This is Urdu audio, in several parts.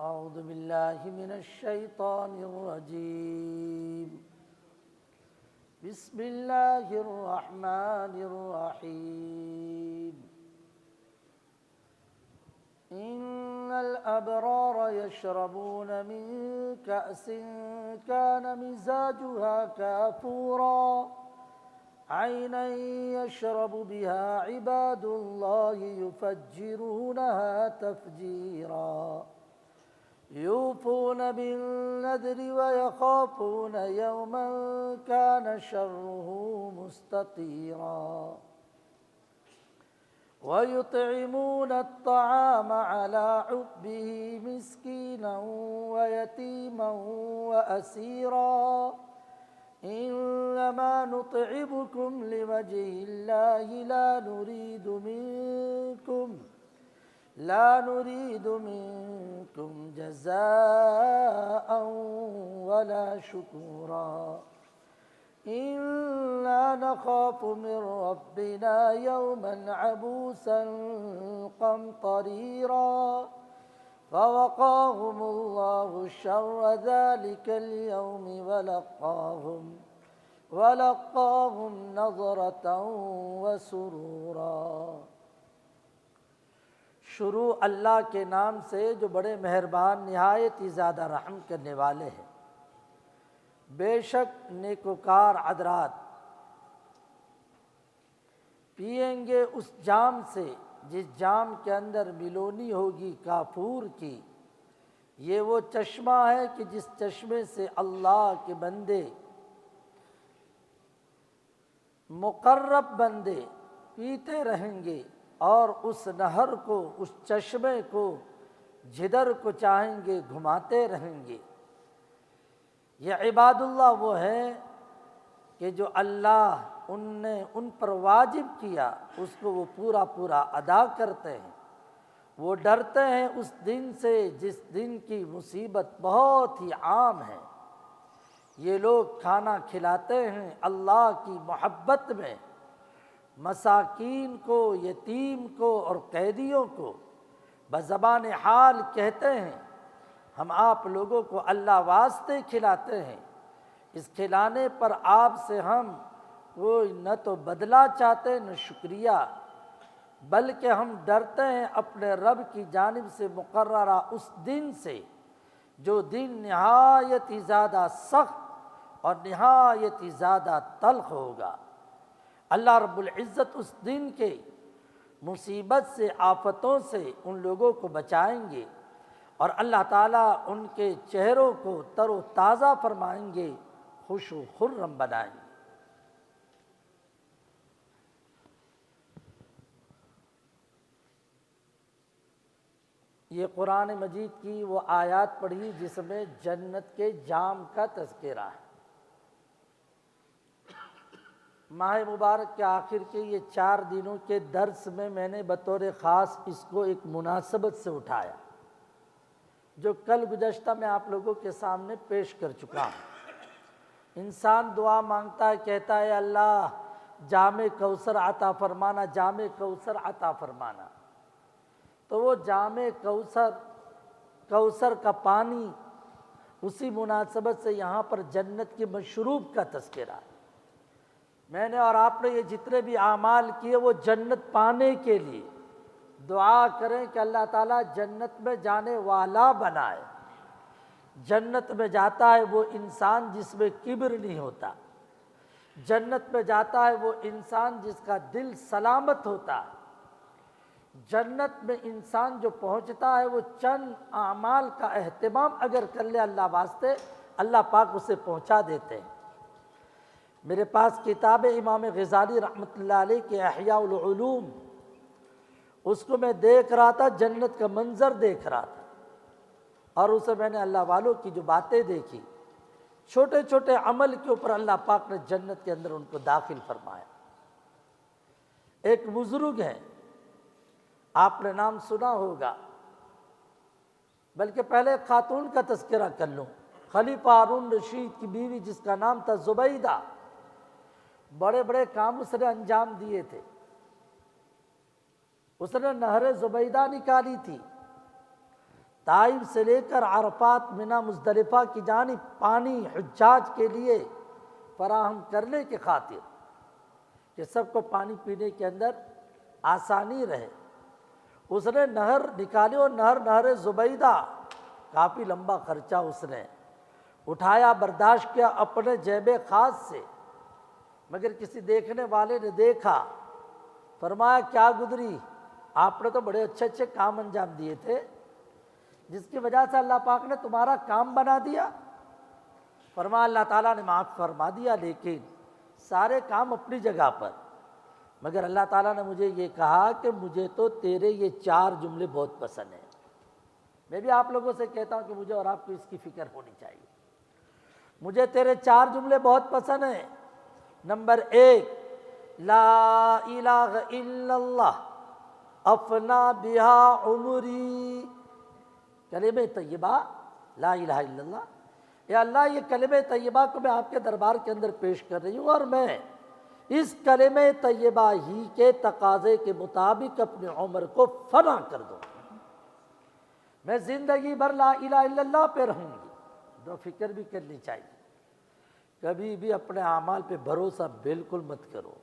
أعوذ بالله من الشيطان الرجيم بسم الله الرحمن الرحيم إن الأبرار يشربون من كأس كان مزاجها كافورا عينا يشرب بها عباد الله يفجرونها تفجيرا يوفون بالنذر ويخافون يوما كان شره مستطيرا ويطعمون الطعام على حبه مسكينا ويتيما وأسيرا إنما نطعمكم لوجه الله لا نريد منكم جزاء ولا شكورا إنا نخاف من ربنا يوما عبوسا قمطريرا فوقاهم الله شر ذلك اليوم ولقاهم نظرة وسرورا۔ شروع اللہ کے نام سے جو بڑے مہربان نہایت ہی زیادہ رحم کرنے والے ہیں۔ بے شک نیکوکار حضرات پئیں گے اس جام سے جس جام کے اندر ملونی ہوگی کافور کی۔ یہ وہ چشمہ ہے کہ جس چشمے سے اللہ کے بندے مقرب بندے پیتے رہیں گے اور اس نہر کو، اس چشمے کو جدھر کو چاہیں گے گھماتے رہیں گے۔ یہ عباد اللہ وہ ہیں کہ جو اللہ نے ان پر واجب کیا اس کو وہ پورا ادا کرتے ہیں۔ وہ ڈرتے ہیں اس دن سے جس دن کی مصیبت بہت ہی عام ہے۔ یہ لوگ کھانا کھلاتے ہیں اللہ کی محبت میں، مساکین کو، یتیم کو اور قیدیوں کو بزبان حال کہتے ہیں ہم آپ لوگوں کو اللہ واسطے کھلاتے ہیں، اس کھلانے پر آپ سے ہم کوئی نہ تو بدلہ چاہتے نہ شکریہ، بلکہ ہم ڈرتے ہیں اپنے رب کی جانب سے مقررہ اس دن سے جو دن نہایت ہی زیادہ سخت اور نہایت ہی زیادہ تلخ ہوگا۔ اللہ رب العزت اس دن کے مصیبت سے، آفتوں سے ان لوگوں کو بچائیں گے اور اللہ تعالیٰ ان کے چہروں کو تر و تازہ فرمائیں گے، خوش و خرم بنائیں گے۔ یہ قرآن مجید کی وہ آیات پڑھی جس میں جنت کے جام کا تذکرہ ہے۔ ماہ مبارک کے آخر کے یہ 4 دنوں کے درس میں میں نے بطور خاص اس کو ایک مناسبت سے اٹھایا جو کل گزشتہ میں آپ لوگوں کے سامنے پیش کر چکا ہوں۔ انسان دعا مانگتا ہے، کہتا ہے اللہ جام کوثر عطا فرمانا، جام کوثر عطا فرمانا۔ تو وہ جام کوثر کا پانی، اسی مناسبت سے یہاں پر جنت کے مشروب کا تذکرہ ہے۔ میں نے اور آپ نے یہ جتنے بھی اعمال کیے وہ جنت پانے کے لیے دعا کریں کہ اللہ تعالیٰ جنت میں جانے والا بنائے۔ جنت میں جاتا ہے وہ انسان جس میں کبر نہیں ہوتا، جنت میں جاتا ہے وہ انسان جس کا دل سلامت ہوتا ہے، جنت میں انسان جو پہنچتا ہے وہ چند اعمال کا اہتمام اگر کر لے اللہ واسطے، اللہ پاک اسے پہنچا دیتے ہیں۔ میرے پاس کتاب امام غزالی رحمۃ اللہ علیہ کے احیاء العلوم، اس کو میں دیکھ رہا تھا، جنت کا منظر دیکھ رہا تھا، اور اسے میں نے اللہ والوں کی جو باتیں دیکھی، چھوٹے چھوٹے عمل کے اوپر اللہ پاک نے جنت کے اندر ان کو داخل فرمایا۔ ایک بزرگ ہیں، آپ نے نام سنا ہوگا، بلکہ پہلے خاتون کا تذکرہ کر لوں، خلیفہ ہارون رشید کی بیوی جس کا نام تھا زبیدہ، بڑے بڑے کام اس نے انجام دیے تھے۔ اس نے نہر زبیدہ نکالی تھی، طائف سے لے کر عرفات منی مزدلفہ کی جانب پانی حجاج کے لیے فراہم کرنے کی خاطر کہ سب کو پانی پینے کے اندر آسانی رہے، اس نے نہر نکالی، اور نہر زبیدہ، کافی لمبا خرچہ اس نے اٹھایا، برداشت کیا اپنے جیب خاص سے، مگر کسی دیکھنے والے نے دیکھا، فرمایا کیا گزری، آپ نے تو بڑے اچھے اچھے کام انجام دیے تھے، جس کی وجہ سے اللہ پاک نے تمہارا کام بنا دیا۔ فرمایا اللہ تعالیٰ نے معاف فرما دیا، لیکن سارے کام اپنی جگہ پر، مگر اللہ تعالیٰ نے مجھے یہ کہا کہ مجھے تو تیرے یہ 4 جملے بہت پسند ہیں۔ میں بھی آپ لوگوں سے کہتا ہوں کہ مجھے اور آپ کو اس کی فکر ہونی چاہیے۔ مجھے تیرے 4 جملے بہت پسند ہیں۔ نمبر 1، لا الہ الا اللہ افنا بہا عمری، کلمہ طیبہ لا الہ الا اللہ، یا اللہ یہ کلمہ طیبہ کو میں آپ کے دربار کے اندر پیش کر رہی ہوں، اور میں اس کلمہ طیبہ ہی کے تقاضے کے مطابق اپنی عمر کو فنا کر دوں، میں زندگی بھر لا الہ الا اللہ پہ رہوں گی۔ دو فکر بھی کرنی چاہیے، کبھی بھی اپنے اعمال پہ بھروسہ بالکل مت کرو،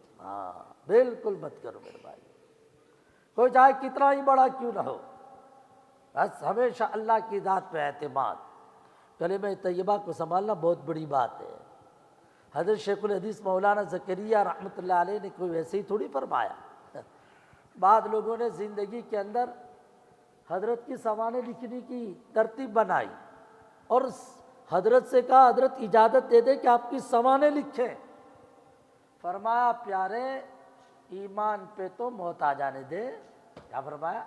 بالکل مت کرو میرے بھائی، کوئی چاہے کتنا ہی بڑا کیوں نہ ہو، بس ہمیشہ اللہ کی ذات پہ اعتماد۔ کلمہ طیبہ کو سنبھالنا بہت بڑی بات ہے۔ حضرت شیخ الحدیث مولانا زکریہ رحمۃ اللہ علیہ نے کوئی ویسے ہی تھوڑی فرمایا، بعض لوگوں نے زندگی کے اندر حضرت کی سوانح لکھنے کی ترتیب بنائی اور حضرت سے کہا حضرت اجازت دے دے کہ آپ کی سوانح لکھیں، فرمایا پیارے ایمان پہ تو موت آ جانے دے، کیا فرمایا؟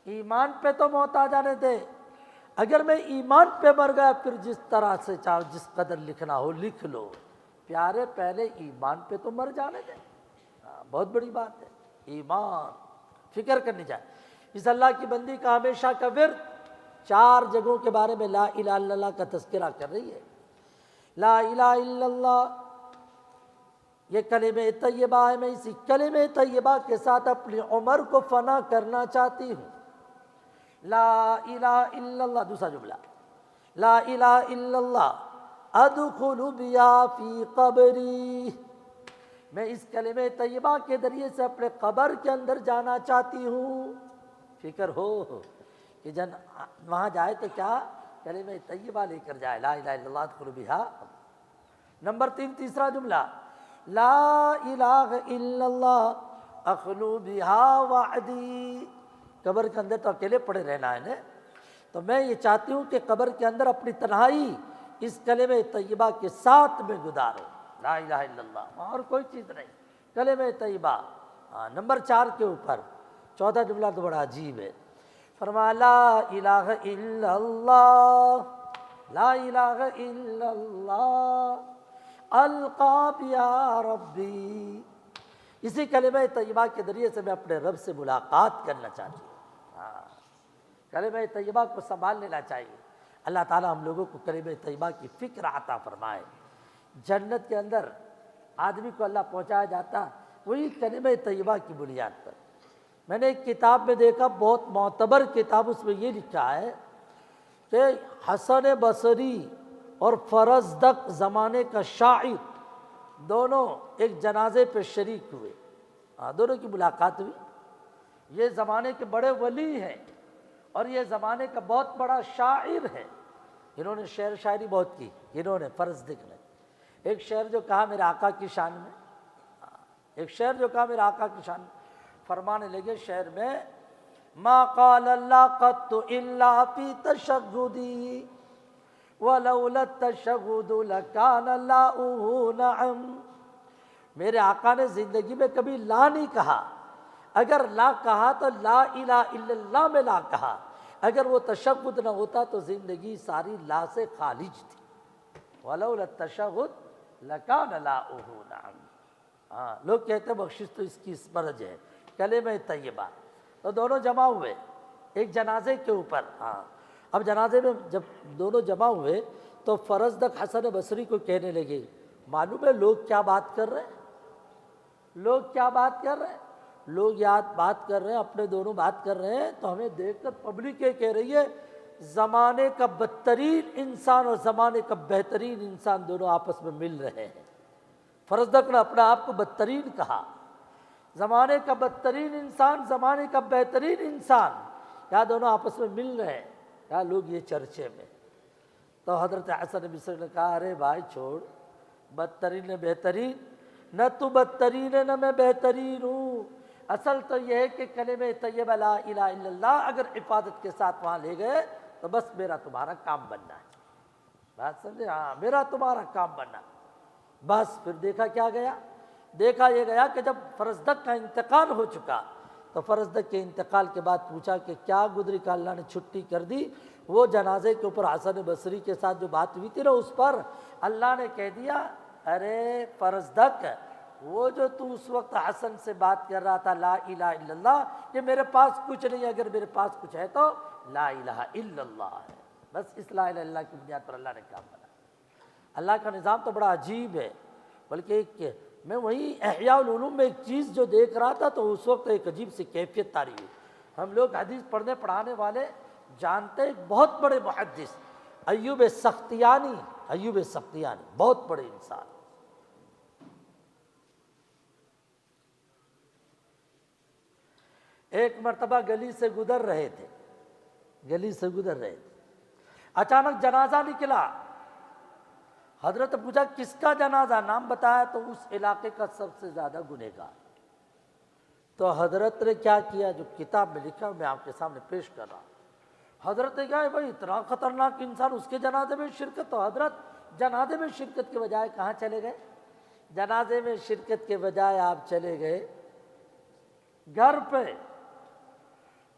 ایمان پہ تو موت آ جانے دے، اگر میں ایمان پہ مر گیا پھر جس طرح سے چاہو جس قدر لکھنا ہو لکھ لو، پیارے پہلے ایمان پہ تو مر جانے دے۔ بہت بڑی بات ہے ایمان، فکر کرنی چاہیے۔ اس اللہ کی بندی کا ہمیشہ کا ورد 4 جگہوں کے بارے میں لا الہ الا اللہ کا تذکرہ کر رہی ہے۔ لا الہ الا اللہ یہ کلمہ طیبہ ہے، میں اسی کلمہ طیبہ کے ساتھ اپنی عمر کو فنا کرنا چاہتی ہوں۔ لا الہ الا اللہ، دوسرا جملہ، لا الہ الا اللہ ادخل بیا فی قبری، میں اس کلمہ طیبہ کے ذریعے سے اپنے قبر کے اندر جانا چاہتی ہوں۔ فکر ہو کہ جن وہاں جائے تو کیا کلمہ طیبہ لے کر جائے، لا الہ الا اللہ ادخل بہا۔ نمبر 3، تیسرا جملہ، لا الہ الا اللہ اخلو بہا وحدی، قبر کے اندر تو اکیلے پڑے رہنا ہے نا، تو میں یہ چاہتی ہوں کہ قبر کے اندر اپنی تنہائی اس کلمہ طیبہ کے ساتھ میں گزارو، لا الہ الا اللہ، اور کوئی چیز نہیں، کلمہ طیبہ۔ نمبر 4 کے اوپر چوتھا جملہ تو بڑا عجیب ہے، فرمایا لا الہ الا اللہ، لا الہ الا اللہ القا یا ربی، اسی کلمہ طیبہ کے ذریعے سے میں اپنے رب سے ملاقات کرنا چاہتی ہوں۔ کلمہ طیبہ کو سنبھال لینا چاہیے۔ اللہ تعالیٰ ہم لوگوں کو کلمہ طیبہ کی فکر عطا فرمائے۔ جنت کے اندر آدمی کو اللہ پہنچایا جاتا وہی کلمہ طیبہ کی بنیاد پر۔ میں نے ایک کتاب میں دیکھا، بہت معتبر کتاب، اس میں یہ لکھا ہے کہ حسن بصری اور فرزدق زمانے کا شاعر دونوں ایک جنازے پہ شریک ہوئے، دونوں کی ملاقات ہوئی۔ یہ زمانے کے بڑے ولی ہیں اور یہ زمانے کا بہت بڑا شاعر ہے، انہوں نے شعر شاعری بہت کی، انہوں نے فرزدق نے ایک شعر جو کہا میرے آقا کی شان میں، ایک شعر جو کہا میرے آقا کی شان میں، فرمانے لگے شعر میں، ما قال اللہ قط الا فی تشہدی ولولا التشہد لکان لاؤہ نعم، میرے آقا نے زندگی میں کبھی لا نہیں کہا، اگر لا کہا تو لا الہ الا اللہ میں لا کہا، اگر وہ تشہد نہ ہوتا تو زندگی ساری لا سے خالص تھی، ولولا التشہد لکان لاؤہ نعم۔ لوگ کہتے ہیں بخشش تو اس کی اسمرج ہے، کلمہ طیبہ، تو دونوں جمع ہوئے ایک جنازے کے اوپر۔ اب جنازے میں جب دونوں جمع ہوئے تو فرزدق حسن بصری کو کہنے لگے، معلوم ہے لوگ کیا بات کر رہے ہیں، لوگ کیا بات کر رہے ہیں، لوگ یاد بات کر رہے ہیں، اپنے دونوں بات کر رہے ہیں، تو ہمیں دیکھ کر پبلک یہ کہہ رہی ہے زمانے کا بدترین انسان اور زمانے کا بہترین انسان دونوں آپس میں مل رہے ہیں۔ فرزدق نے اپنے آپ کو بدترین کہا، زمانے کا بدترین انسان، زمانے کا بہترین انسان، کیا دونوں آپس میں مل رہے ہیں؟ کیا لوگ یہ چرچے میں؟ تو حضرت حسن بصری نے کہا ارے بھائی چھوڑ، بدترین نے بہترین، نہ تو بدترین ہے نہ میں بہترین ہوں، اصل تو یہ ہے کہ کلمہ طیبہ لا الہ الا اللہ اگر حفاظت کے ساتھ وہاں لے گئے تو بس میرا تمہارا کام بننا ہے۔ بات سمجھے؟ ہاں، میرا تمہارا کام بننا۔ بس پھر دیکھا کیا گیا؟ دیکھا یہ گیا کہ جب فرزدق کا انتقال ہو چکا تو فرزدق کے انتقال کے بعد پوچھا کہ کیا گزری کا اللہ نے چھٹی کر دی؟ وہ جنازے کے اوپر حسن بصری کے ساتھ جو بات ہوئی تھی نا، اس پر اللہ نے کہہ دیا ارے فرزدق، وہ جو تو اس وقت حسن سے بات کر رہا تھا لا الہ الا اللہ، کہ میرے پاس کچھ نہیں، اگر میرے پاس کچھ ہے تو لا الہ الا اللہ ہے۔ بس اس لا الہ الا اللہ کی بنیاد پر اللہ نے کام بنا۔ اللہ کا نظام تو بڑا عجیب ہے، بلکہ میں وہی احیاء العلوم میں ایک چیز جو دیکھ رہا تھا تو اس وقت ایک عجیب سی کیفیت طاری ہوئی۔ ہم لوگ حدیث پڑھنے پڑھانے والے جانتے ہیں، بہت بڑے محدث ایوب سختیانی، ایوب سختیانی بہت بڑے انسان، ایک مرتبہ گلی سے گزر رہے تھے، اچانک جنازہ نکلا۔ حضرت پوچھا کس کا جنازہ؟ نام بتایا تو اس علاقے کا سب سے زیادہ گنہگار۔ تو حضرت نے کیا کیا؟ جو کتاب میں لکھا میں آپ کے سامنے پیش کر رہا ہوں۔ حضرت نے کہا بھائی اتنا خطرناک انسان، اس کے جنازے میں شرکت؟ تو حضرت جنازے میں شرکت کے بجائے کہاں چلے گئے؟ جنازے میں شرکت کے بجائے آپ چلے گئے گھر پہ۔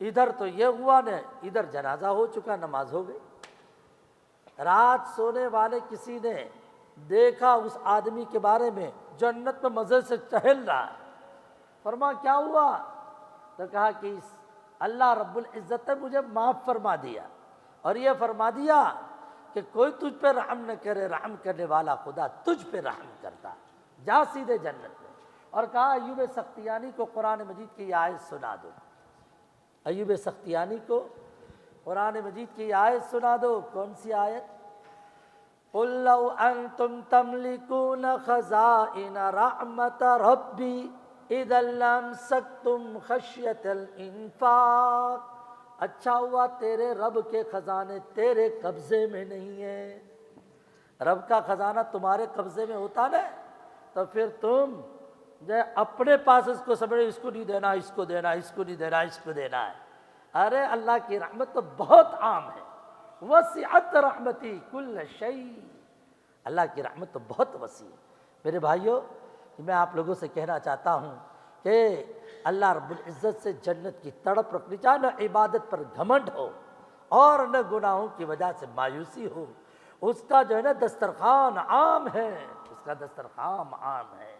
ادھر تو یہ ہوا نا، ادھر جنازہ ہو چکا، نماز ہو گئی۔ رات سونے والے کسی نے دیکھا اس آدمی کے بارے میں جنت میں مزے سے ٹہل رہا ہے۔ فرما کیا ہوا؟ تو کہا کہ اللہ رب العزت نے مجھے معاف فرما دیا، اور یہ فرما دیا کہ کوئی تجھ پہ رحم نہ کرے، رحم کرنے والا خدا تجھ پہ رحم کرتا، جا سیدھے جنت میں۔ اور کہا ایوب سختیانی کو قرآن مجید کی یہ آیت سنا دو، ایوب سختیانی کو قرآن مجید کی آیت سنا دو۔ کون سی آیت؟ قُل لَوْ أَنْتُمْ تَمْلِكُونَ خَزَائِنَ رَحْمَةَ رَبِّي إِذًا لَّأَمْسَكْتُمْ خَشْيَةَ الْإِنفَاقِ۔ اچھا ہوا تیرے رب کے خزانے تیرے قبضے میں نہیں ہیں۔ رب کا خزانہ تمہارے قبضے میں ہوتا نا تو پھر تم جو اپنے پاس اس کو سمجھے، اس کو نہیں دینا، اس کو دینا، اس کو نہیں دینا، اس کو دینا ہے۔ ارے اللہ کی رحمت تو بہت عام ہے، وسعت رحمتی کل شیء، اللہ کی رحمت تو بہت وسیع ہے۔ میرے بھائیوں، میں آپ لوگوں سے کہنا چاہتا ہوں کہ اللہ رب العزت سے جنت کی تڑپ رکھنی چاہیے، نہ عبادت پر گھمنڈ ہو اور نہ گناہوں کی وجہ سے مایوسی ہو۔ اس کا جو ہے نا دسترخوان عام ہے، اس کا دسترخوان عام ہے،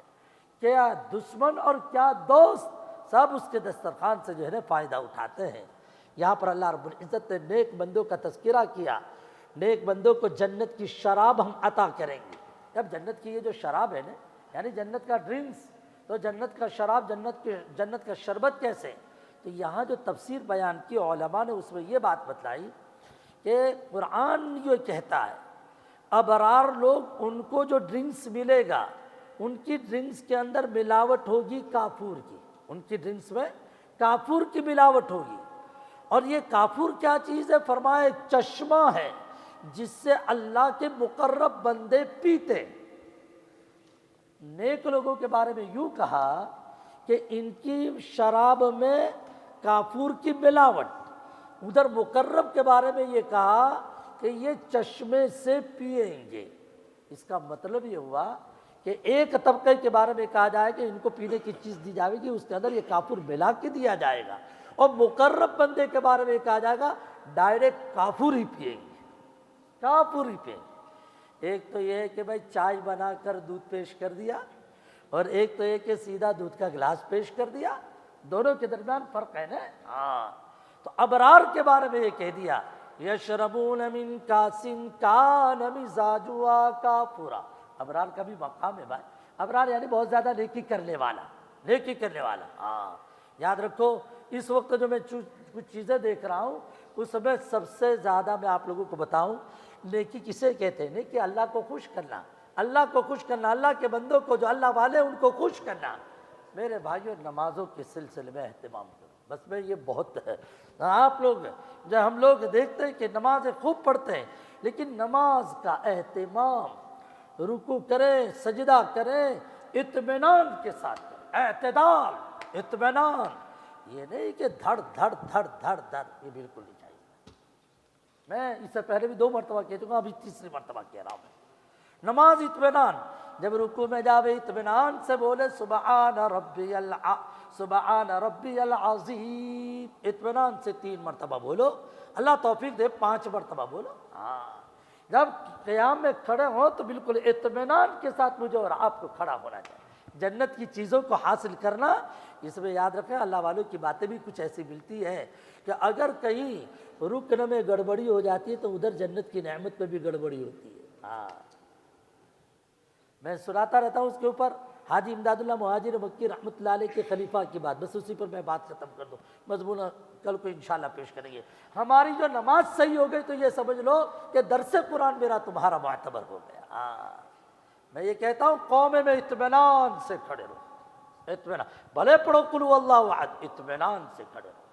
کیا دشمن اور کیا دوست سب اس کے دسترخوان سے جو ہے نا فائدہ اٹھاتے ہیں۔ یہاں پر اللہ رب العزت نے نیک بندوں کا تذکرہ کیا، نیک بندوں کو جنت کی شراب ہم عطا کریں گے۔ اب جنت کی یہ جو شراب ہے نا، یعنی جنت کا ڈرنکس، تو جنت کا شراب، جنت کا شربت کیسے؟ تو یہاں جو تفسیر بیان کی علماء نے اس میں یہ بات بتلائی کہ قرآن یہ کہتا ہے ابرار لوگ، ان کو جو ڈرنکس ملے گا ان کی ڈرنکس کے اندر ملاوٹ ہوگی کافور کی، ان کی ڈرنکس میں کافور کی ملاوٹ ہوگی۔ اور یہ کافور کیا چیز ہے؟ فرمایا ایک چشمہ ہے جس سے اللہ کے مقرب بندے پیتے۔ نیک لوگوں کے بارے میں یوں کہا کہ ان کی شراب میں کافور کی ملاوٹ، ادھر مقرب کے بارے میں یہ کہا کہ یہ چشمے سے پئیں گے۔ اس کا مطلب یہ ہوا کہ ایک طبقے کے بارے میں کہا جائے کہ ان کو پینے کی چیز دی جائے گی، اس کے اندر یہ کافور ملا کے دیا جائے گا، اور مقرب بندے کے بارے میں کہا جائے گا ڈائریکٹ کافور ہی پئیں گے، کافور ہی پئیں گے۔ ایک تو یہ ہے کہ بھائی چائے بنا کر دودھ پیش کر دیا، اور ایک تو یہ کہ سیدھا دودھ کا گلاس پیش کر دیا، دونوں کے درمیان فرق ہے نا۔ ہاں، تو ابرار کے بارے میں یہ کہہ دیا یشربون من کاس کان مزاجها کافورا۔ ابرار کا بھی مقام ہے بھائی، ابرار یعنی بہت زیادہ نیکی کرنے والا، نیکی کرنے والا۔ ہاں یاد رکھو، اس وقت جو میں کچھ چیزیں دیکھ رہا ہوں، اس میں سب سے زیادہ میں آپ لوگوں کو بتاؤں نیکی کسے کہتے ہیں؟ نیکی اللہ کو خوش کرنا، اللہ کو خوش کرنا، اللہ کے بندوں کو جو اللہ والے ان کو خوش کرنا۔ میرے بھائیوں، نمازوں کے سلسلے میں اہتمام کرو، بس میں یہ بہت ہے۔ آپ لوگ جو ہم لوگ دیکھتے ہیں کہ نمازیں خوب پڑھتے ہیں، لیکن نماز کا اہتمام، رکوع کریں، سجدہ کریں، اطمینان کے ساتھ کریں، اعتدال، اطمینان، یہ نہیں کہ دھڑ دھڑ دھڑ دھڑ دھڑ، یہ بالکل نہیں چاہیے۔ میں اس سے پہلے بھی 2 مرتبہ کہہ چکا ہوں، ابھی تیسری مرتبہ کہہ رہا ہوں۔ نماز اطمینان، جب رکوع میں جاوے اطمینان سے بولے سبحان ربی العظیم، اطمینان سے 3 مرتبہ بولو، اللہ توفیق دے 5 مرتبہ بولو۔ جب قیام میں کھڑے ہوں تو بالکل اطمینان کے ساتھ مجھے اور آپ کو کھڑا ہونا چاہیے۔ جنت کی چیزوں کو حاصل کرنا، اس میں یاد رکھیں اللہ والوں کی باتیں بھی کچھ ایسی ملتی ہے کہ اگر کہیں رکن میں گڑبڑی ہو جاتی ہے تو ادھر جنت کی نعمت میں بھی گڑبڑی ہوتی ہے۔ میں سناتا رہتا ہوں اس کے اوپر حاجی امداد اللہ مہاجر مکی رحمۃ اللہ علیہ کے خلیفہ کی بات، بس اسی پر میں بات ختم کر دوں، مضمون کل کو انشاءاللہ پیش کریں گے۔ ہماری جو نماز صحیح ہو گئی تو یہ سمجھ لو کہ درس قرآن میرا تمہارا معتبر ہو گیا۔ میں یہ کہتا ہوں قوم میں اطمینان سے کھڑے رہو، اطمینان، بھلے پڑھو قل هو اللہ احد، اطمینان سے کھڑے رہو،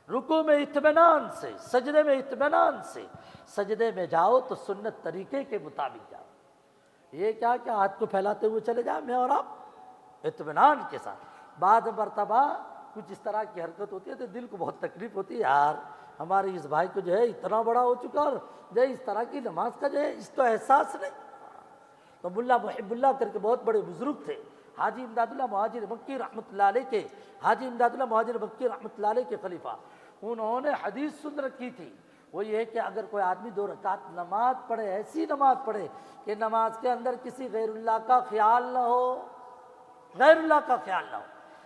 رکوع میں اطمینان سے، سجدے میں اطمینان سے، سجدے میں جاؤ تو سنت طریقے کے مطابق جاؤ، یہ کیا کہ ہاتھ کو پھیلاتے ہوئے چلے جائیں، میں اور آپ اطمینان کے ساتھ۔ بعض مرتبہ کچھ اس طرح کی حرکت ہوتی ہے تو دل کو بہت تکلیف ہوتی ہے، یار ہمارے اس بھائی کو جو ہے اتنا بڑا ہو چکا اور جو ہے اس طرح کی نماز کا جو ہے اس کو احساس نہیں۔ تو ملا محب اللہ کر کے بہت بڑے بزرگ تھے، حاجی امداد اللہ مہاجر مکی رحمۃ اللہ علیہ کے، حاجی امداد اللہ مہاجر مکی رحمۃ اللہ علیہ کے خلیفہ، انہوں نے حدیث سن رکھی تھی، وہ یہ ہے کہ اگر کوئی آدمی 2 رکعت نماز پڑھے، ایسی نماز پڑھے کہ نماز کے اندر کسی غیر اللہ کا خیال نہ ہو، غیر اللہ کا خیال نہ ہو،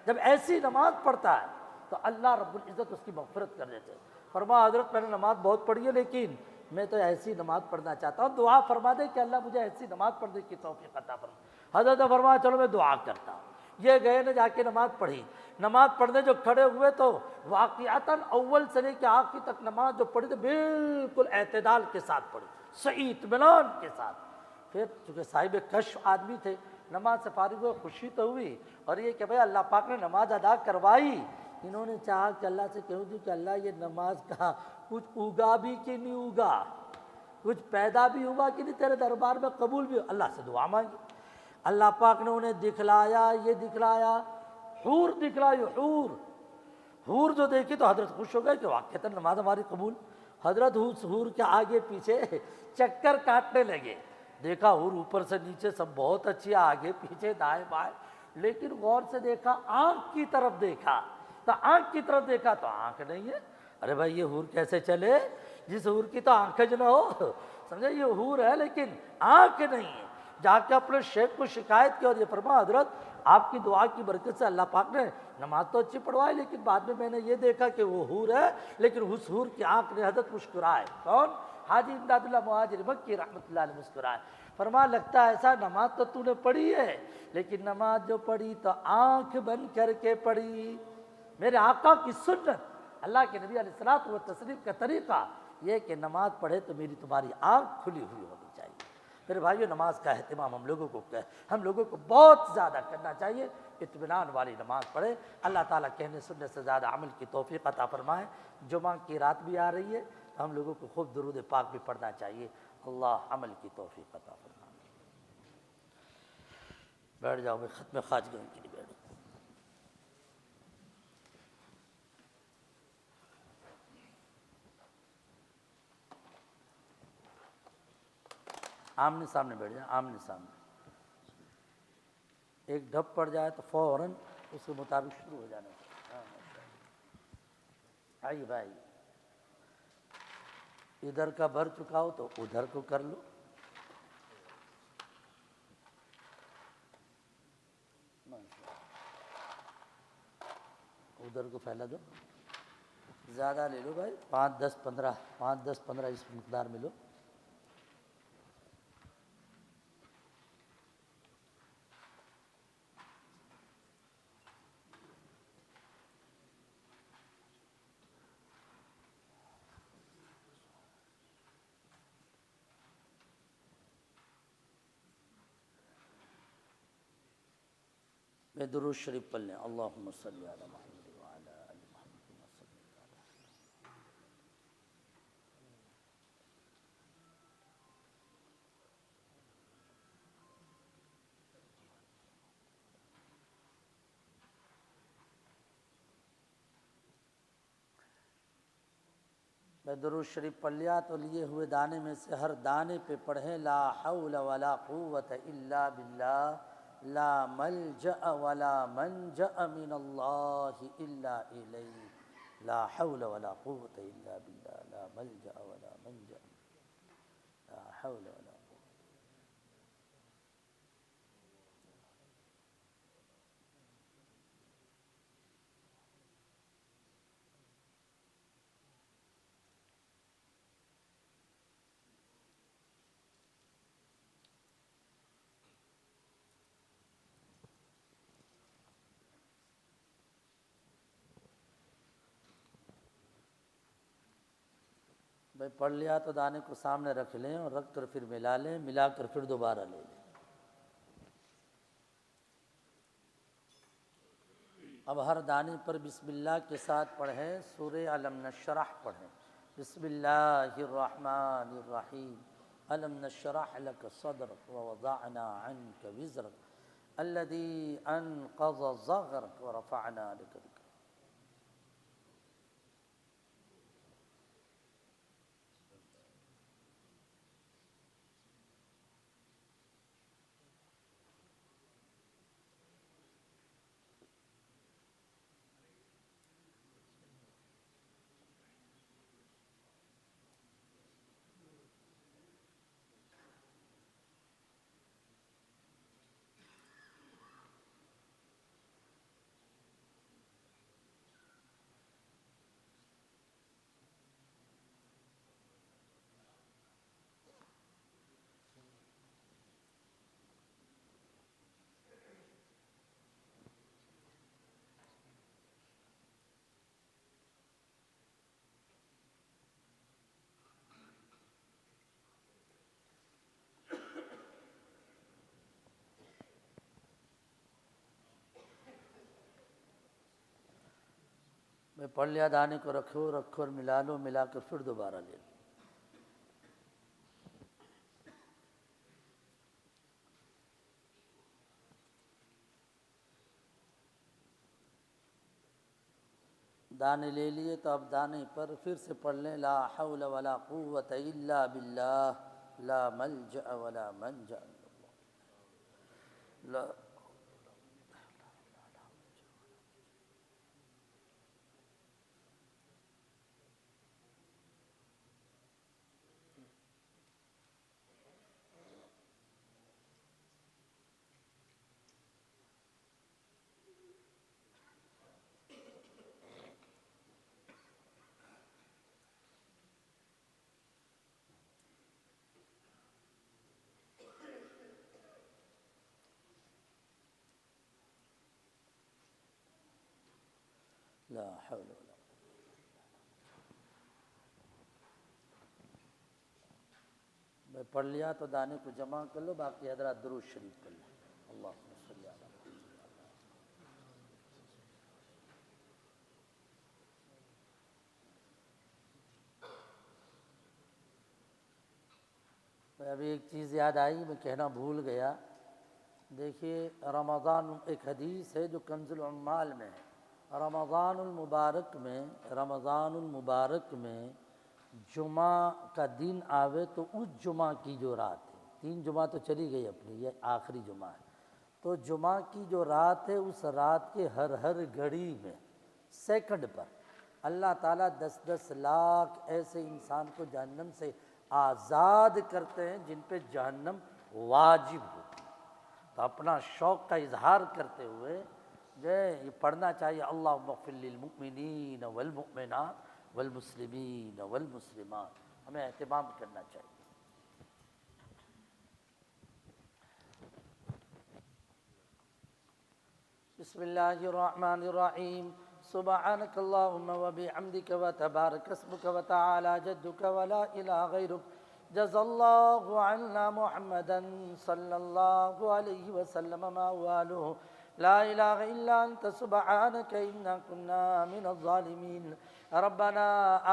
جب ایسی نماز پڑھتا ہے تو اللہ رب العزت اس کی مغفرت کر دیتے ہیں۔ فرما حضرت میں نے نماز بہت پڑھی ہے لیکن میں تو ایسی نماز پڑھنا چاہتا ہوں، دعا فرما دے کہ اللہ مجھے ایسی نماز پڑھنے کی توفیق عطا فرما۔ حضرت نے فرمایا چلو میں دعا کرتا ہوں۔ یہ گئے نے جا کے نماز پڑھی، نماز پڑھنے جو کھڑے ہوئے تو واقعتاً اول سے لے کے آخر تک نماز جو پڑھی تو بالکل اعتدال کے ساتھ پڑھی، صحیح اطمینان کے ساتھ۔ پھر چونکہ صاحب کشف آدمی تھے، نماز سے فارغ ہوئے، خوشی تو ہوئی، اور یہ کہ بھائی اللہ پاک نے نماز ادا کروائی۔ انہوں نے چاہا کہ اللہ سے کہوں کہ اللہ یہ نماز کا کچھ اگا بھی کہ نہیں اگا، کچھ پیدا بھی ہوا کہ نہیں تیرے دربار میں قبول بھی ہو، اللہ سے دعا مانگی۔ اللہ پاک نے انہیں دکھلایا، یہ دکھلایا، حور دکھلائی، حور جو دیکھی تو حضرت خوش ہو گئے کہ واقعتاً نماز ہماری قبول۔ حضرت حور کے آگے پیچھے چکر کاٹنے لگے، دیکھا حور اوپر سے نیچے سب بہت اچھی، آگے پیچھے دائیں بائیں، لیکن غور سے دیکھا، آنکھ کی طرف دیکھا تو آنکھ کی طرف دیکھا تو آنکھ نہیں ہے۔ ارے بھائی یہ حور کیسے چلے جس حور کی تو آنکھ جو نہ ہو، سمجھے یہ حور ہے لیکن آنکھ نہیں ہے۔ جا کے اپنے شیخ کو شکایت کی اور یہ فرما حضرت آپ کی دعا کی برکت سے اللہ پاک نے نماز تو اچھی پڑھوائی، لیکن بعد میں نے یہ دیکھا کہ وہ حور ہے لیکن اس حور کی آنکھ نے حضرت مسکرائے۔ کون؟ حاجی امداد اللہ مہاجر مکی رحمۃ اللہ علیہ مسکرائے، فرما لگتا ہے ایسا نماز تو نے پڑھی ہے لیکن نماز جو پڑھی تو آنکھ بند کر کے پڑھی۔ میرے آقا کی سنت، اللہ کے نبی علیہ الصلوۃ والتسلیم کا طریقہ یہ کہ نماز پڑھے تو میری تمہاری آنکھ کھلی ہوئی ہونی چاہیے۔ میرے بھائیو نماز کا اہتمام ہم لوگوں کو بہت زیادہ کرنا چاہیے، اطمینان والی نماز پڑھے۔ اللہ تعالیٰ کہنے سننے سے زیادہ عمل کی توفیق عطا فرمائے۔ جمعہ کی رات بھی آ رہی ہے، ہم لوگوں کو خوب درود پاک بھی پڑھنا چاہیے۔ اللہ عمل کی توفیق عطا فرمائے۔ بیٹھ جاؤ، میں ختم خواجگی کے لیے بیٹھو۔ آمنے سامنے بیٹھ جائیں، آمنے سامنے۔ ایک ڈھپ پڑ جائے تو فوراً اس کے مطابق شروع ہو جانا چاہیے۔ آئیے بھائی، ادھر کا بھر چکا ہو تو ادھر کو کر لو، ادھر کو پھیلا دو، زیادہ لے لو بھائی، 5-10-15 اس مقدار میں لو۔ میں درود شریف پڑھ لیں۔ اللہم صلی علی محمد وعلی آل محمد کما صلیت علی۔ میں درود شریف پڑھ لیا تو لیے ہوئے دانے میں سے ہر دانے پہ پڑھیں لا حول ولا قوت الا باللہ، لا ملجأ ولا منجأ من اللہ الا الیہ، لا حول ولا قوت الا باللہ، لا ملجأ ولا منجأ، لا حول ولا قوت۔ بھائی پڑھ لیا تو دانے کو سامنے رکھ لیں اور رکھ کر پھر ملا لیں، ملا کر پھر دوبارہ لے لیں۔ اب ہر دانے پر بسم اللہ کے ساتھ پڑھیں، سورہ علم نشرح پڑھیں۔ بسم اللہ الرحمن الرحیم، علم نشرح لک صدرک ووضعنا عنک وزرک الذی انقض ظہرک ورفعنا لک ذکرک۔ میں پڑھ لیا دانے کو رکھو رکھو اور ملا لو، ملا کر پھر دوبارہ لے لو۔ دانے لے لیے تو اب دانے پر پھر سے پڑھ لیں لا حول ولا قوت الا باللہ، لا ملجأ ولا منجأ من اللہ، لا لا حول ولا میں پڑھ لیا تو دانے کو جمع کر لو، باقی حضرات درود شریف پڑھ لیں۔ اللہم صلی علی محمد۔ میں ابھی ایک چیز یاد آئی، میں کہنا بھول گیا۔ دیکھیے رمضان، ایک حدیث ہے جو کنز العمال میں ہے، رمضان المبارک میں جمعہ کا دن آوے تو اس جمعہ کی جو رات ہے، 3 جمعہ تو چلی گئی اپنی، یہ آخری جمعہ ہے، تو جمعہ کی جو رات ہے اس رات کے ہر گھڑی میں سیکنڈ پر اللہ تعالیٰ 10 لاکھ ایسے انسان کو جہنم سے آزاد کرتے ہیں جن پہ جہنم واجب ہوتی ہے۔ تو اپنا شوق کا اظہار کرتے ہوئے جو ہے یہ پڑھنا چاہیے، اللہم اغفر للمؤمنین والمؤمنات والمسلمین والمسلمات، ہمیں اہتمام کرنا چاہیے۔ بسم اللہ الرحمن الرحیم، سبحانک اللہم وبحمدک وتبارک اسمک وتعالی جدک ولا الہ غیرک، جزا اللہ عنا محمدا صلی اللہ علیہ وسلم ما والہ لا إله إلا أنت سبحانك إنا كنا من الظالمين ربنا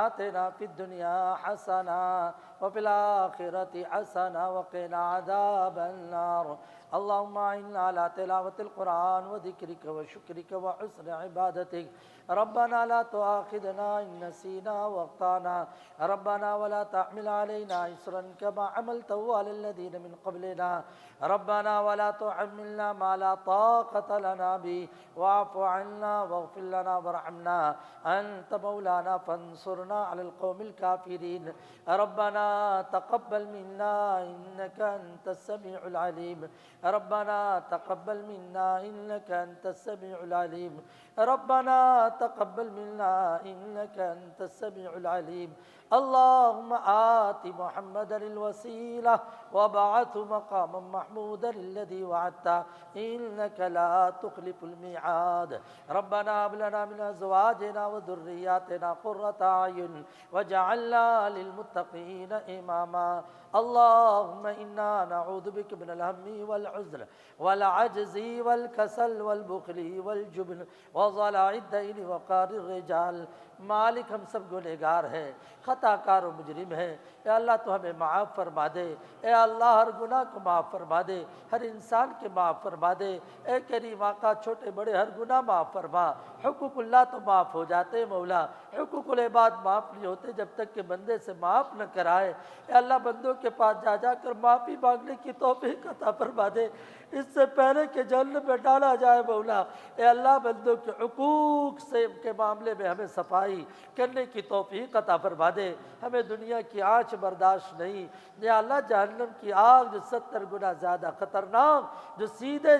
آتنا في الدنيا حسنة وفي الآخرة حسنة وقنا عذاب النار اللهم أعنا على تلاوة القرآن وذكرك وشكرك وحسن عبادتك ربنا لا تؤاخذنا إن نسينا وأخطأنا ربنا ولا تحمل علينا إصرا كما حملته على الذين من قبلنا ربنا ولا تحملنا ما لا طاقة لنا به واعف عنا واغفر لنا وارحمنا أنت مولانا فانصرنا على القوم الكافرين ربنا تقبل منا إنك أنت السميع العليم ربنا تقبل منا إنك أنت السميع العليم ربنا تقبل منا إنك أنت السميع العليم اللهم آت محمدا الوسيلة وابعثه مقاما محمودا الذي وعدته إنك لا تخلف الميعاد ربنا هب لنا من أزواجنا وذرياتنا قرة أعين واجعلنا للمتقين إماما اللهم إنا نعوذ بك من الهم والحزن والعجز والكسل والبخل والجبن وضلع الدين وقهر الرجال مالک ہم سب گنہگار ہیں خطا کار و مجرم ہیں اے اللہ تو ہمیں معاف فرما دے اے اللہ ہر گناہ کو معاف فرما دے ہر انسان کے معاف فرما دے اے کریم آقا چھوٹے بڑے ہر گناہ معاف فرما حقوق اللہ تو معاف ہو جاتے مولا حقوق العباد معاف نہیں ہوتے جب تک کہ بندے سے معاف نہ کرائے اے اللہ بندوں کے پاس جا جا کر معافی مانگنے کی توفیق عطا فرما دے اس سے پہلے کہ جہنم میں ڈالا جائے مولا اے اللہ بندوں کے حقوق سے کے معاملے میں ہمیں صفائی کرنے کی توفیق عطا فرما دے ہمیں دنیا کی آنچ برداشت نہیں یا اللہ جہنم کی آگ جو 70 گنا زیادہ خطرناک جو سیدھے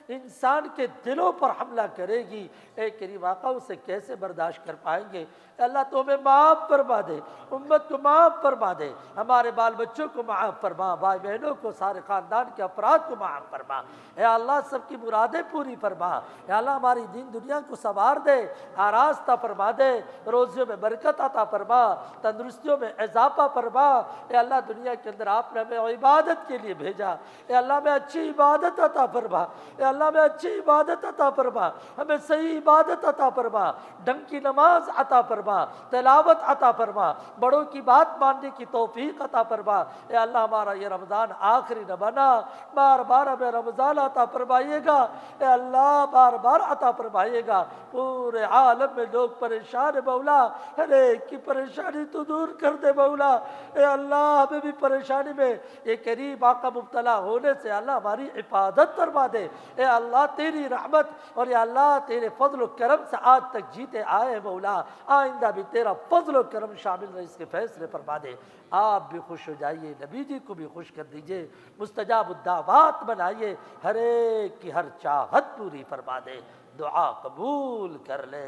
انسان کے دلوں پر حملہ کرے گی اے کریم آقا اسے کیسے برداشت کر پائیں گے اے اللہ تو ہمیں معاف فرما دے امت کو معاف فرما دے ہمارے بال بچوں کو معاف فرما بھائی بہنوں کو سارے خاندان کے افراد کو معاف فرما اے اللہ سب کی مرادیں پوری فرما اے اللہ ہماری دین دنیا کو سنوار دے آراستہ فرما دے روزیوں میں برکت عطا فرما تندرستیوں میں اضافہ فرما اے اللہ دنیا کے اندر آپ نے ہمیں عبادت کے لیے بھیجا اے اللہ میں اچھی عبادت عطا فرما اے اللہ میں اچھی عبادت عطا فرما ہمیں صحیح عبادت عطا فرما ڈنگ کی نماز عطا فرما تلاوت عطا فرما بڑوں کی بات ماننے کی توفیق عطا فرما اے اللہ ہمارا یہ رمضان آخری نہ بنا بار بار ہمیں رمضان عطا فرمائیے گا اے اللہ بار بار عطا فرمائیے گا پورے عالم میں لوگ پریشان ہے مولا ہر ایک کی پریشانی تو دور کر دے مولا اے اللہ ہمیں بھی پریشانی میں یہ قریب آقا مبتلا ہونے سے اللہ ہماری حفاظت فرما دے اے اللہ تیری رحمت اور اے اللہ تیرے فضل و کرم سے آج تک جیتے آئے مولا آئندہ بھی تیرا فضل و کرم شامل رہے اس کے فیصلے فرما دے آپ بھی خوش ہو جائیے نبی جی کو بھی خوش کر دیجئے مستجاب الدعوات بنائیے ہر ایک کی ہر چاہت پوری فرما دے دعا قبول کر لے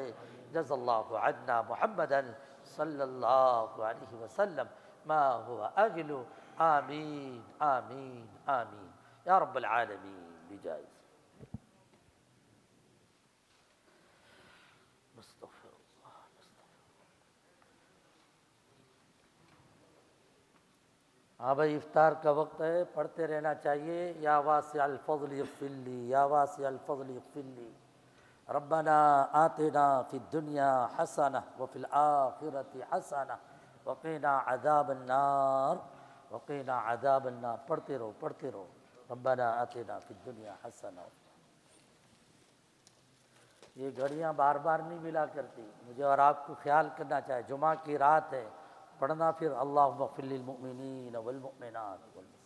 جز اللہ عنا محمدا صلی اللہ علیہ وسلم ما هو اہل آمین آمین آمین یا رب العالمین بجائز ہاں بھائی افطار کا وقت ہے پڑھتے رہنا چاہیے یا واسع الفضل اغفر لی یا واسع الفضل اغفر لی ربنا آتنا فی الدنیا حسنہ وفی الآخرۃ حسنہ وقنا عذاب النار وقنا عذاب النار پڑھتے رہو ربنا آتنا فی الدنیا حسنہ یہ گھڑیاں بار بار نہیں ملا کرتی مجھے اور آپ کو خیال کرنا چاہیے جمعہ کی رات ہے پڑھنا پھر اللہم اغفر للمؤمنین والمؤمنات والمسلمین